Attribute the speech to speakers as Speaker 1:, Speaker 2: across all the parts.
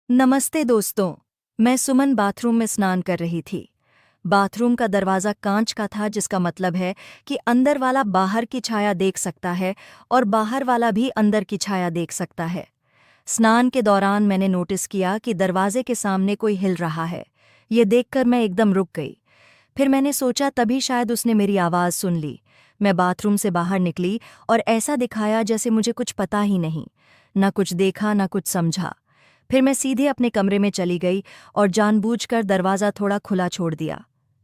Speaker 1: नमस्ते दोस्तों। मैं सुमन बाथरूम में स्नान कर रही थी। बाथरूम का दरवाज़ा कांच का था, जिसका मतलब है कि अंदर वाला बाहर की छाया देख सकता है और बाहर वाला भी अंदर की छाया देख सकता है। स्नान के दौरान मैंने नोटिस किया कि दरवाजे के सामने कोई हिल रहा है। ये देखकर मैं एकदम रुक गई। फिर मैंने सोचा तभी शायद उसने मेरी आवाज़ सुन ली। मैं बाथरूम से बाहर निकली और ऐसा दिखाया जैसे मुझे कुछ पता ही नहीं। न कुछ देखा न कुछ समझा। फिर मैं सीधे अपने कमरे में चली गई और जानबूझकर दरवाज़ा थोड़ा खुला छोड़ दिया।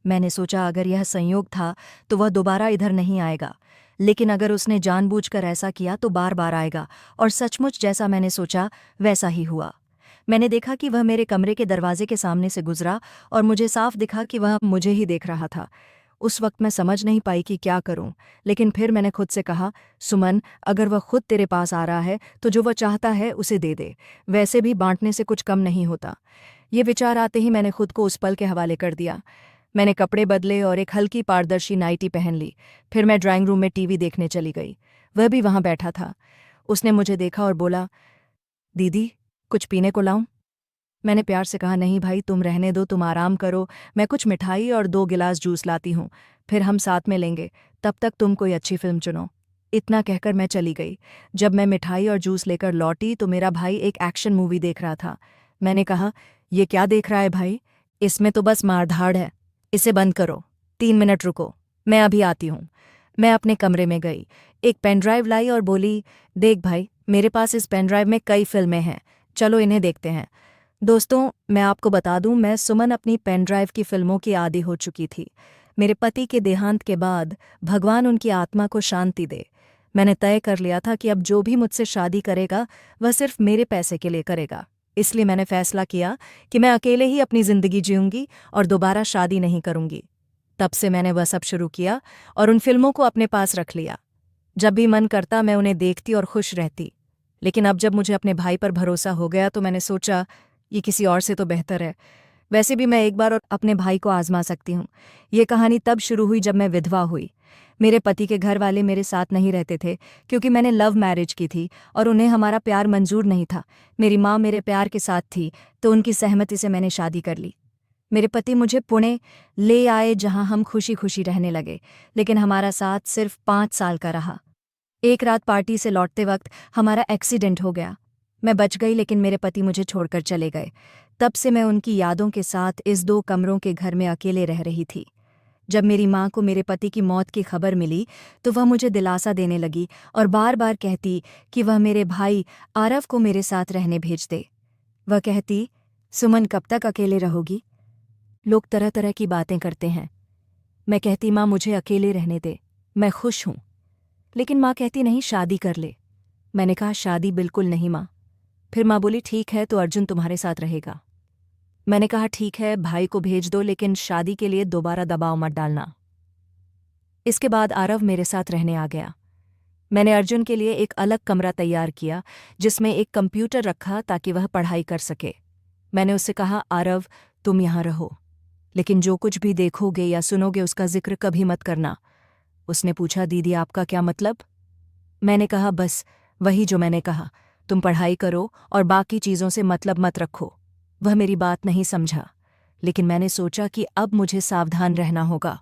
Speaker 1: मैंने सोचा अगर यह संयोग था तो वह दोबारा इधर नहीं आएगा, लेकिन अगर उसने जानबूझकर ऐसा किया तो बार बार आएगा। और सचमुच जैसा मैंने सोचा वैसा ही हुआ। मैंने देखा कि वह मेरे कमरे के दरवाजे के सामने से गुजरा और मुझे साफ दिखा कि वह मुझे ही देख रहा था। उस वक्त मैं समझ नहीं पाई कि क्या करूं, लेकिन फिर मैंने खुद से कहा, सुमन, अगर वह खुद तेरे पास आ रहा है तो जो वह चाहता है उसे दे दे। वैसे भी बांटने से कुछ कम नहीं होता। ये विचार आते ही मैंने खुद को उस पल के हवाले कर दिया। मैंने कपड़े बदले और एक हल्की पारदर्शी नाइटी पहन ली। फिर मैं ड्राइंग रूम में टीवी देखने चली गई। वह भी वहां बैठा था। उसने मुझे देखा और बोला, दीदी, कुछ पीने को लाऊं? मैंने प्यार से कहा, नहीं भाई, तुम रहने दो, तुम आराम करो। मैं कुछ मिठाई और 2 गिलास जूस लाती हूँ, फिर हम साथ में लेंगे। तब तक तुम कोई अच्छी फिल्म चुनो। इतना कहकर मैं चली गई। जब मैं मिठाई और जूस लेकर लौटी तो मेरा भाई एक एक्शन मूवी देख रहा था। मैंने कहा, ये क्या देख रहा है भाई? इसमें तो बस मारधाड़ है। इसे बंद करो। 3 मिनट रुको, मैं अभी आती हूँ। मैं अपने कमरे में गई, एक पेनड्राइव लाई और बोली, देख भाई, मेरे पास इस पेनड्राइव में कई फिल्में हैं, चलो इन्हें देखते हैं। दोस्तों, मैं आपको बता दूं, मैं सुमन अपनी पेन ड्राइव की फिल्मों की आदी हो चुकी थी। मेरे पति के देहांत के बाद भगवान उनकी आत्मा को शांति दे, मैंने तय कर लिया था कि अब जो भी मुझसे शादी करेगा वह सिर्फ मेरे पैसे के लिए करेगा। इसलिए मैंने फैसला किया कि मैं अकेले ही अपनी जिंदगी जीऊंगी और दोबारा शादी नहीं करूंगी। तब से मैंने वह सब शुरू किया और उन फिल्मों को अपने पास रख लिया। जब भी मन करता मैं उन्हें देखती और खुश रहती। लेकिन अब जब मुझे अपने भाई पर भरोसा हो गया तो मैंने सोचा, ये किसी और से तो बेहतर है। वैसे भी मैं एक बार और अपने भाई को आजमा सकती हूँ। ये कहानी तब शुरू हुई जब मैं विधवा हुई। मेरे पति के घर वाले मेरे साथ नहीं रहते थे, क्योंकि मैंने लव मैरिज की थी और उन्हें हमारा प्यार मंजूर नहीं था। मेरी माँ मेरे प्यार के साथ थी, तो उनकी सहमति से मैंने शादी कर ली। मेरे पति मुझे पुणे ले आए, जहाँ हम खुशी खुशी रहने लगे। लेकिन हमारा साथ सिर्फ 5 साल का रहा। एक रात पार्टी से लौटते वक्त हमारा एक्सीडेंट हो गया। मैं बच गई, लेकिन मेरे पति मुझे छोड़कर चले गए। तब से मैं उनकी यादों के साथ इस 2 कमरों के घर में अकेले रह रही थी। जब मेरी माँ को मेरे पति की मौत की खबर मिली तो वह मुझे दिलासा देने लगी और बार बार कहती कि वह मेरे भाई आरव को मेरे साथ रहने भेज दे। वह कहती, सुमन, कब तक अकेले रहोगी? लोग तरह तरह की बातें करते हैं। मैं कहती, माँ, मुझे अकेले रहने दे, मैं खुश हूँ। लेकिन माँ कहती, नहीं, शादी कर ले। मैंने कहा, शादी बिल्कुल नहीं माँ। फिर माँ बोली, ठीक है तो अर्जुन तुम्हारे साथ रहेगा। मैंने कहा, ठीक है, भाई को भेज दो, लेकिन शादी के लिए दोबारा दबाव मत डालना। इसके बाद आरव मेरे साथ रहने आ गया। मैंने अर्जुन के लिए एक अलग कमरा तैयार किया, जिसमें एक कंप्यूटर रखा ताकि वह पढ़ाई कर सके। मैंने उससे कहा, आरव, तुम यहाँ रहो, लेकिन जो कुछ भी देखोगे या सुनोगे उसका जिक्र कभी मत करना। उसने पूछा, दीदी, आपका क्या मतलब? मैंने कहा, बस वही जो मैंने कहा, तुम पढ़ाई करो और बाकी चीज़ों से मतलब मत रखो। वह मेरी बात नहीं समझा, लेकिन मैंने सोचा कि अब मुझे सावधान रहना होगा।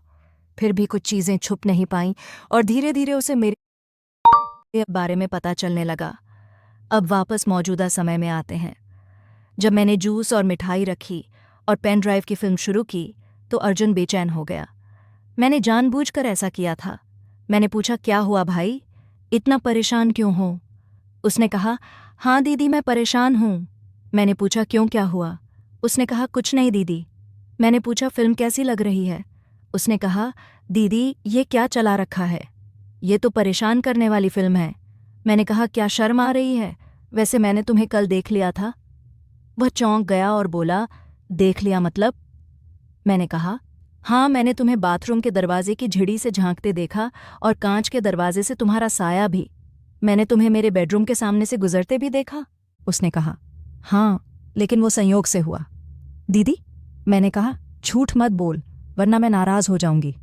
Speaker 1: फिर भी कुछ चीज़ें छुप नहीं पाईं और धीरे धीरे उसे मेरे बारे में पता चलने लगा। अब वापस मौजूदा समय में आते हैं। जब मैंने जूस और मिठाई रखी और पेन ड्राइव की फिल्म शुरू की तो अर्जुन बेचैन हो गया। मैंने जानबूझकर ऐसा किया था। मैंने पूछा, क्या हुआ भाई, इतना परेशान क्यों हो? उसने कहा, हाँ दीदी, मैं परेशान हूँ। मैंने पूछा, क्यों, क्या हुआ? उसने कहा, कुछ नहीं दीदी। मैंने पूछा, फिल्म कैसी लग रही है? उसने कहा, दीदी, ये क्या चला रखा है? ये तो परेशान करने वाली फिल्म है। मैंने कहा, क्या शर्म आ रही है? वैसे मैंने तुम्हें कल देख लिया था। वह चौंक गया और बोला, देख लिया मतलब? मैंने कहा, हाँ, मैंने तुम्हें बाथरूम के दरवाजे की झिड़ी से झांकते देखा और कांच के दरवाजे से तुम्हारा साया भी। मैंने तुम्हें मेरे बेडरूम के सामने से गुजरते भी देखा। उसने कहा, हाँ, लेकिन वो संयोग से हुआ। दीदी, मैंने कहा, झूठ मत बोल, वरना मैं नाराज हो जाऊंगी।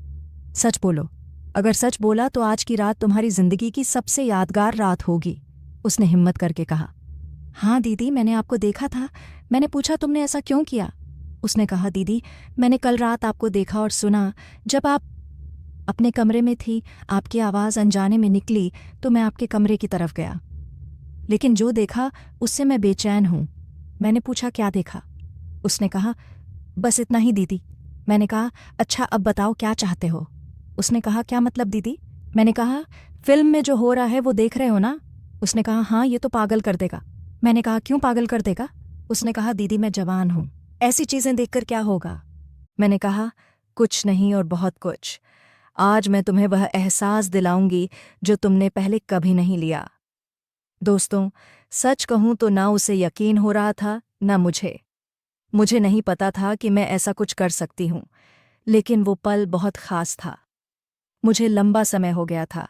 Speaker 1: सच बोलो। अगर सच बोला तो आज की रात तुम्हारी जिंदगी की सबसे यादगार रात होगी। उसने हिम्मत करके कहा, हाँ दीदी, मैंने आपको देखा था। मैंने पूछा, तुमने ऐसा क्यों किया? उसने कहा, दीदी मैंने कल रात आपको देखा और सुना। जब आप अपने कमरे में थी, आपकी आवाज़ अनजाने में निकली तो मैं आपके कमरे की तरफ गया, लेकिन जो देखा उससे मैं बेचैन हूँ। मैंने पूछा, क्या देखा? उसने कहा, बस इतना ही दीदी। मैंने कहा, अच्छा अब बताओ क्या चाहते हो? उसने कहा, क्या मतलब दीदी? मैंने कहा, फिल्म में जो हो रहा है वो देख रहे हो ना? उसने कहा, हाँ ये तो पागल कर देगा। मैंने कहा, क्यों पागल कर देगा? उसने कहा, दीदी मैं जवान हूँ, ऐसी चीज़ें देखकर क्या होगा? मैंने कहा, कुछ नहीं और बहुत कुछ। आज मैं तुम्हें वह एहसास दिलाऊंगी जो तुमने पहले कभी नहीं लिया। दोस्तों, सच कहूं तो ना उसे यकीन हो रहा था ना मुझे नहीं पता था कि मैं ऐसा कुछ कर सकती हूं, लेकिन वो पल बहुत खास था। मुझे लंबा समय हो गया था,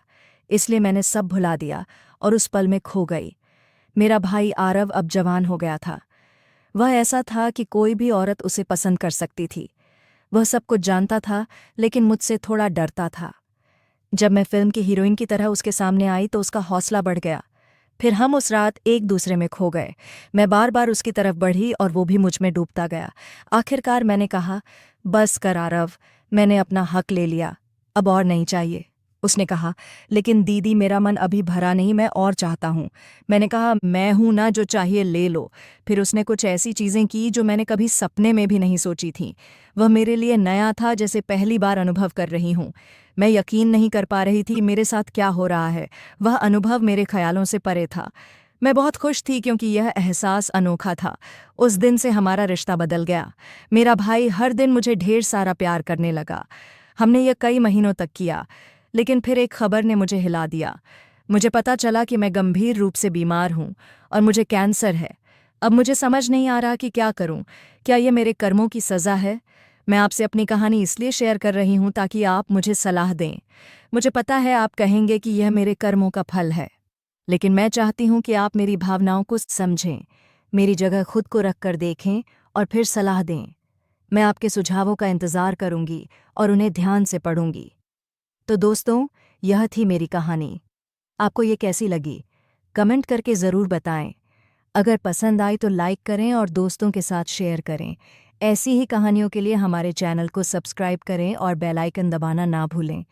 Speaker 1: इसलिए मैंने सब भुला दिया और उस पल में खो गई। मेरा भाई आरव अब जवान हो गया था। वह ऐसा था कि कोई भी औरत उसे पसंद कर सकती थी। वह सब कुछ जानता था, लेकिन मुझसे थोड़ा डरता था। जब मैं फिल्म की हीरोइन की तरह उसके सामने आई तो उसका हौसला बढ़ गया। फिर हम उस रात एक दूसरे में खो गए। मैं बार बार उसकी तरफ बढ़ी और वो भी मुझ में डूबता गया। आखिरकार मैंने कहा, बस कर आरव, मैंने अपना हक ले लिया, अब और नहीं चाहिए। उसने कहा, लेकिन दीदी मेरा मन अभी भरा नहीं, मैं और चाहता हूँ। मैंने कहा, मैं हूं ना, जो चाहिए ले लो। फिर उसने कुछ ऐसी चीज़ें की जो मैंने कभी सपने में भी नहीं सोची थीं। वह मेरे लिए नया था, जैसे पहली बार अनुभव कर रही हूँ। मैं यकीन नहीं कर पा रही थी कि मेरे साथ क्या हो रहा है। वह अनुभव मेरे ख्यालों से परे था। मैं बहुत खुश थी क्योंकि यह एहसास अनोखा था। उस दिन से हमारा रिश्ता बदल गया। मेरा भाई हर दिन मुझे ढेर सारा प्यार करने लगा। हमने यह कई महीनों तक किया, लेकिन फिर एक खबर ने मुझे हिला दिया। मुझे पता चला कि मैं गंभीर रूप से बीमार हूँ और मुझे कैंसर है। अब मुझे समझ नहीं आ रहा कि क्या करूँ। क्या यह मेरे कर्मों की सज़ा है? मैं आपसे अपनी कहानी इसलिए शेयर कर रही हूँ ताकि आप मुझे सलाह दें। मुझे पता है आप कहेंगे कि यह मेरे कर्मों का फल है, लेकिन मैं चाहती हूँ कि आप मेरी भावनाओं को समझें, मेरी जगह खुद को रख कर देखें और फिर सलाह दें। मैं आपके सुझावों का इंतज़ार करूँगी और उन्हें ध्यान से पढ़ूंगी। तो दोस्तों, यह थी मेरी कहानी। आपको ये कैसी लगी? कमेंट करके ज़रूर बताएं। अगर पसंद आई तो लाइक करें और दोस्तों के साथ शेयर करें। ऐसी ही कहानियों के लिए हमारे चैनल को सब्सक्राइब करें और बेल आइकन दबाना ना भूलें।